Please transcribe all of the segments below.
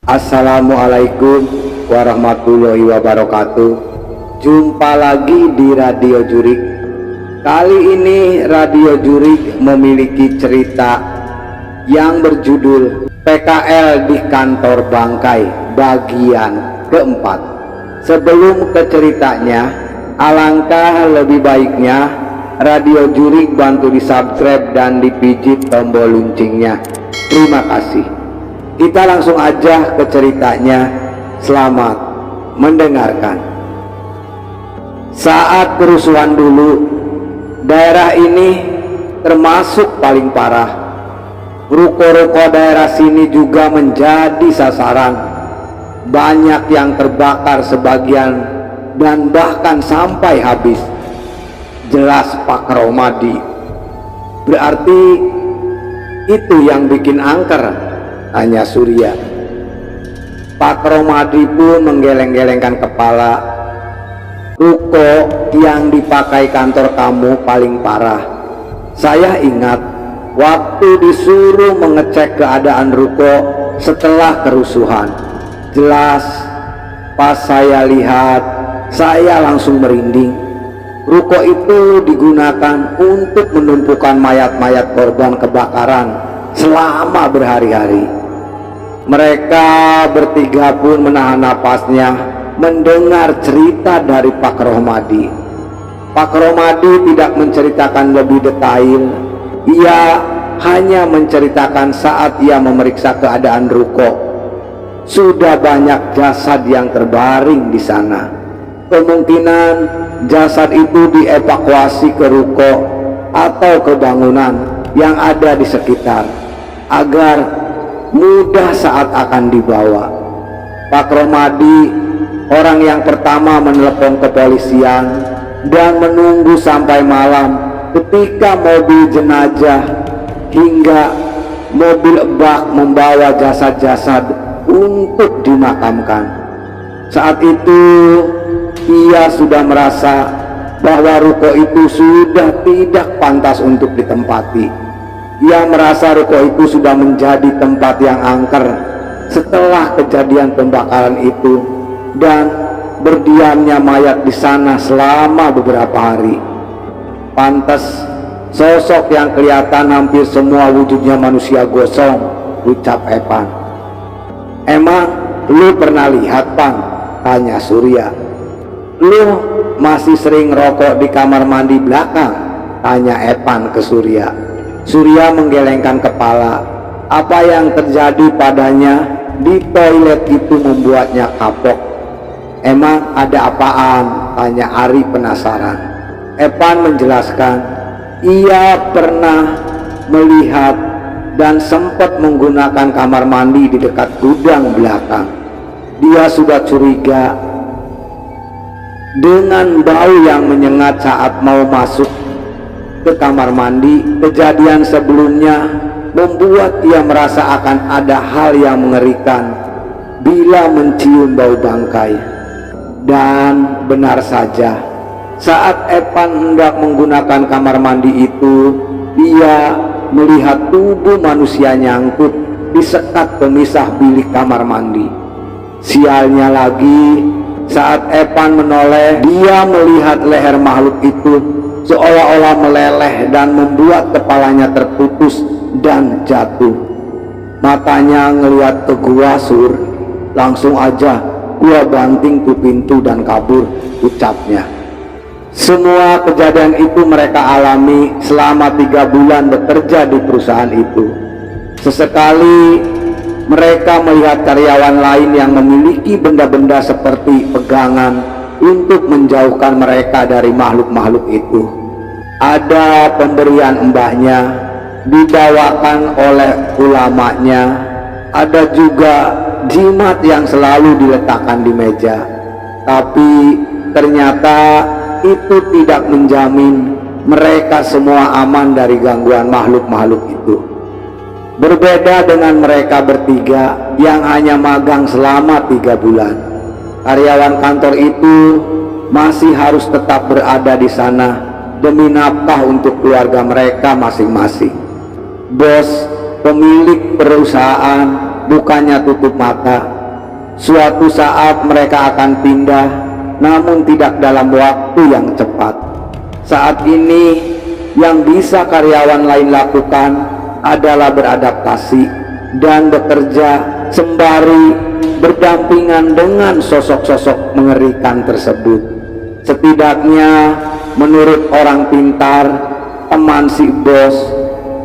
Assalamualaikum warahmatullahi wabarakatuh. Jumpa lagi di Radio Jurik. Kali ini Radio Jurik memiliki cerita yang berjudul PKL di Kantor Bangkai bagian keempat. Sebelum ke ceritanya, alangkah lebih baiknya Radio Jurik bantu di subscribe dan dipijit tombol loncengnya. Terima kasih. Kita langsung aja ke ceritanya. Selamat mendengarkan. Saat kerusuhan dulu, daerah ini termasuk paling parah. Ruko-ruko daerah sini juga menjadi sasaran. Banyak yang terbakar sebagian dan bahkan sampai habis. Jelas Pak Romadi. Berarti itu yang bikin angker, tanya Surya. Pak Romadi pun menggeleng-gelengkan kepala. Ruko yang dipakai kantor kamu paling parah. Saya ingat waktu disuruh mengecek keadaan ruko setelah kerusuhan. Jelas pas saya lihat, saya langsung merinding. Ruko itu digunakan untuk menumpukan mayat-mayat korban kebakaran selama berhari-hari. Mereka bertiga pun menahan napasnya mendengar cerita dari Pak Romadi. Pak Romadi tidak menceritakan lebih detail. Ia hanya menceritakan saat ia memeriksa keadaan ruko. Sudah banyak jasad yang terbaring di sana. Kemungkinan jasad itu dievakuasi ke ruko atau ke bangunan yang ada di sekitar agar mudah saat akan dibawa. Pak Romadi orang yang pertama menelepon kepolisian dan menunggu sampai malam ketika mobil jenazah hingga mobil bak membawa jasad-jasad untuk dimakamkan. Saat itu ia sudah merasa bahwa ruko itu sudah tidak pantas untuk ditempati. Ia merasa ruko itu sudah menjadi tempat yang angker setelah kejadian pembakaran itu dan berdiamnya mayat di sana selama beberapa hari. Pantas sosok yang kelihatan hampir semua wujudnya manusia gosong, ucap Epan. Emang lu pernah lihat, Pan? Tanya Surya. Lu masih sering rokok di kamar mandi belakang? Tanya Epan ke Surya. Surya menggelengkan kepala. Apa yang terjadi padanya di toilet itu membuatnya kapok. Emang ada apaan? Tanya Ari penasaran. Epan menjelaskan, ia pernah melihat dan sempat menggunakan kamar mandi di dekat gudang belakang. Dia sudah curiga dengan bau yang menyengat saat mau masuk ke kamar mandi. Kejadian sebelumnya membuat ia merasa akan ada hal yang mengerikan bila mencium bau bangkai. Dan benar saja, saat Epan hendak menggunakan kamar mandi itu, ia melihat tubuh manusia nyangkut di sekat pemisah bilik kamar mandi. Sialnya lagi, saat Epan menoleh, dia melihat leher makhluk itu seolah-olah meleleh dan membuat kepalanya terputus dan jatuh. Matanya ngeliat ke gua, Sur. Langsung aja gua banting tuh pintu dan kabur, ucapnya. Semua kejadian itu mereka alami selama 3 bulan bekerja di perusahaan itu. Sesekali mereka melihat karyawan lain yang memiliki benda-benda seperti pegangan untuk menjauhkan mereka dari makhluk-makhluk itu. Ada pemberian mbahnya dibawakan oleh ulamanya. Ada juga jimat yang selalu diletakkan di meja. Tapi ternyata itu tidak menjamin mereka semua aman dari gangguan makhluk-makhluk itu. Berbeda dengan mereka bertiga yang hanya magang selama 3 bulan. Karyawan kantor itu masih harus tetap berada di sana demi nafkah untuk keluarga mereka masing-masing. Bos, pemilik perusahaan, bukannya tutup mata, Suatu saat mereka akan pindah, namun tidak dalam waktu yang cepat. Saat ini yang bisa karyawan lain lakukan adalah beradaptasi dan bekerja sembari berdampingan dengan sosok-sosok mengerikan tersebut. Setidaknya menurut orang pintar, teman si bos,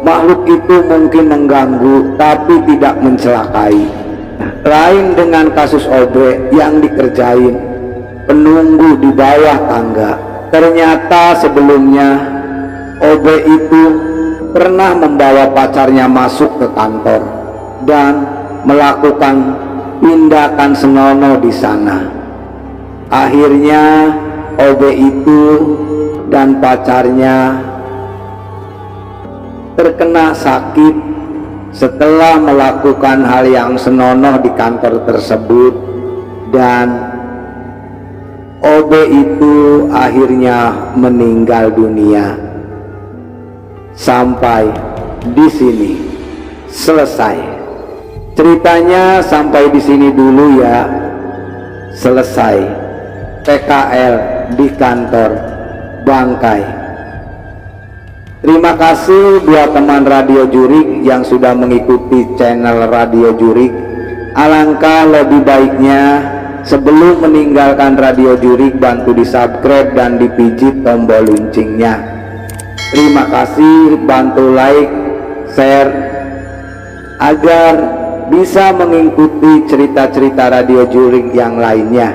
makhluk itu mungkin mengganggu tapi tidak mencelakai. Lain dengan kasus Obe yang dikerjain penunggu di bawah tangga. Ternyata sebelumnya Obe itu pernah membawa pacarnya masuk ke kantor dan melakukan tindakan senonoh di sana. Akhirnya Obe itu dan pacarnya terkena sakit setelah melakukan hal yang senonoh di kantor tersebut, dan Obe itu akhirnya meninggal dunia. Sampai di sini selesai ceritanya, sampai di sini dulu ya. Selesai PKL di kantor bangkai. Terima kasih buat teman Radio Jurik yang sudah mengikuti channel Radio Jurik. Alangkah lebih baiknya sebelum meninggalkan Radio Jurik, bantu di subscribe dan dipijit tombol loncengnya. Terima kasih, bantu like, share agar bisa mengikuti cerita-cerita Radio Jurik yang lainnya.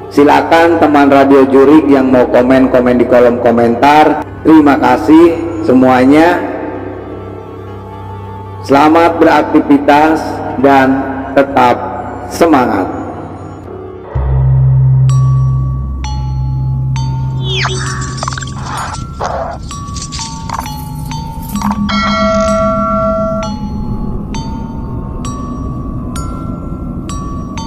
Silakan teman Radio Jurik yang mau komen di kolom komentar. Terima kasih semuanya. Selamat beraktivitas dan tetap semangat.